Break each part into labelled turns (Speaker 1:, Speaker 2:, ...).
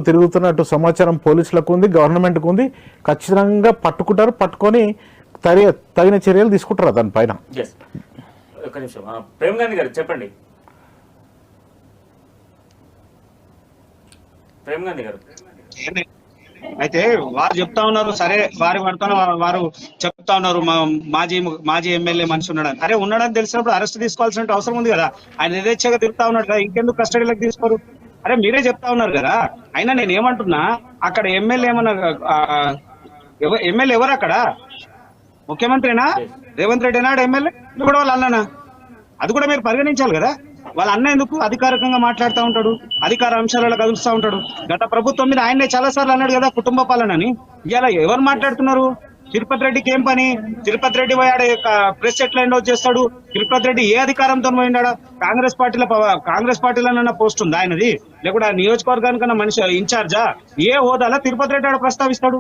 Speaker 1: తిరుగుతున్నట్టు సమాచారం పోలీసులకు ఉంది, గవర్నమెంట్కు ఉంది. ఖచ్చితంగా పట్టుకుంటారు, పట్టుకొని తగిన చర్యలు తీసుకుంటారు దానిపైన.
Speaker 2: ఒక నిమిషం, ప్రేమ్ గాంధీ గారు చెప్పండి. ప్రేమ్ గాంధీ గారు
Speaker 3: అయితే వారు చెప్తా ఉన్నారు, సరే వారి వర్తన వారు చెప్తా ఉన్నారు మాజీ ఎమ్మెల్యే మనిషి ఉన్నాడని. అరే ఉన్నాడని తెలిసినప్పుడు అరెస్ట్ తీసుకోవాల్సిన అవసరం ఉంది కదా. ఆయన యథేచ్ఛగా తిరుగుతా ఉన్నాడు కదా, ఇంకెందుకు కస్టడీలోకి తీసుకోరు? అరే మీరే చెప్తా ఉన్నారు కదా. అయినా నేను ఏమంటున్నా, అక్కడ ఎమ్మెల్యే ఏమన్నా ఎమ్మెల్యే ఎవరు అక్కడ? ముఖ్యమంత్రినా? రేవంత్ రెడ్డి నాడు ఎమ్మెల్యే కూడా వాళ్ళ అన్ననా? అది కూడా మీరు పరిగణించాలి కదా. వాళ్ళ అన్న ఎందుకు అధికారికంగా మాట్లాడుతూ ఉంటాడు, అధికార అంశాలలో కదులుస్తూ ఉంటాడు. గత ప్రభుత్వం మీద ఆయనే చాలా సార్లు అన్నాడు కదా కుటుంబ పాలనని. ఇవాళ ఎవరు మాట్లాడుతున్నారు? తిరుపతి రెడ్డికి ఏం పని? తిరుపతి రెడ్డి పోయాడు, ప్రెస్ ఎట్లా ఎండోజ్ చేస్తాడు? తిరుపతి రెడ్డి ఏ అధికారంతో పోయినాడా? కాంగ్రెస్ పార్టీలో పోస్ట్ ఉంది ఆయనది, లేకుండా నియోజకవర్గానికన్నా మనిషి ఇన్ఛార్జా? ఏ హోదాలో తిరుపతి రెడ్డి ఆడ ప్రస్తావిస్తాడు?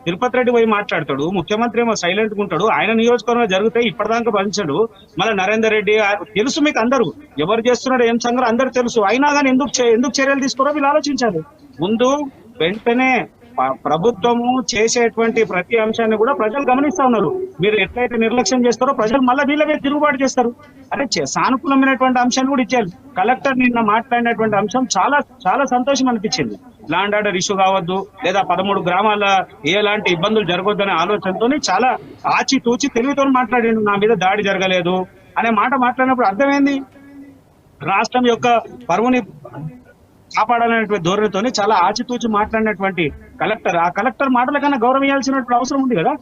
Speaker 3: తిరుపతి రెడ్డి పోయి మాట్లాడతాడు, ముఖ్యమంత్రి ఏమో సైలెంట్ గా ఉంటాడు. ఆయన నియోజకవర్గంలో జరిగితే ఇప్పటిదాకా భరించాడు. మళ్ళీ నరేందర్ రెడ్డి తెలుసు మీకు, అందరూ ఎవరు చేస్తున్నాడు ఏం సంగతి అందరూ తెలుసు. అయినా కానీ ఎందుకు చర్యలు తీసుకోరో వీళ్ళు ఆలోచించాలి. ముందు వెంటనే ప్రభుత్వము చేసేటువంటి ప్రతి అంశాన్ని కూడా ప్రజలు గమనిస్తా ఉన్నారు. మీరు ఎట్లయితే నిర్లక్ష్యం చేస్తారో ప్రజలు మళ్ళీ వీళ్ళ మీద తిరుగుబాటు చేస్తారు. అదే సానుకూలమైనటువంటి అంశాన్ని కూడా ఇచ్చేయాలి. కలెక్టర్ నిన్న మాట్లాడినటువంటి అంశం చాలా చాలా సంతోషం అనిపించింది. ల్యాండ్ ఆర్డర్ ఇష్యూ కావద్దు, లేదా 13 గ్రామాల ఎలాంటి ఇబ్బందులు జరగొద్దు అనే ఆలోచనతో చాలా ఆచితూచి తెలివితో మాట్లాడిండు. నా మీద దాడి జరగలేదు అనే మాట మాట్లాడినప్పుడు అర్థమైంది, రాష్ట్రం యొక్క పరువుని కాపాడాలనేటువంటి ధోరణితో చాలా ఆచితూచి మాట్లాడినటువంటి కలెక్టర్, ఆ కలెక్టర్ మాటల కన్నా గౌరవం ఇవ్వాల్సినటువంటి అవసరం ఉంది కదా.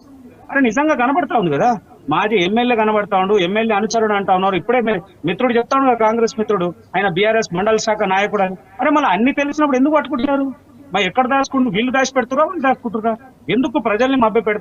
Speaker 3: అరే నిజంగా కనబడతా ఉంది కదా, మాజీ ఎమ్మెల్యే కనబడతా ఉండు, ఎమ్మెల్యే అనుచరుడు అంటా ఉన్నారు. ఇప్పుడే మిత్రుడు చెప్తాడు కదా, కాంగ్రెస్ మిత్రుడు, ఆయన బీఆర్ఎస్ మండల శాఖ నాయకుడు అని. అరే మళ్ళీ అన్ని తెలిసినప్పుడు ఎందుకు పట్టుకుంటున్నారు? మరి ఎక్కడ దాచుకుంటూ వీళ్ళు దాచి పెడుతురా, వాళ్ళు దాచుకుంటురా? ఎందుకు ప్రజల్ని మభ్య పెడతారు?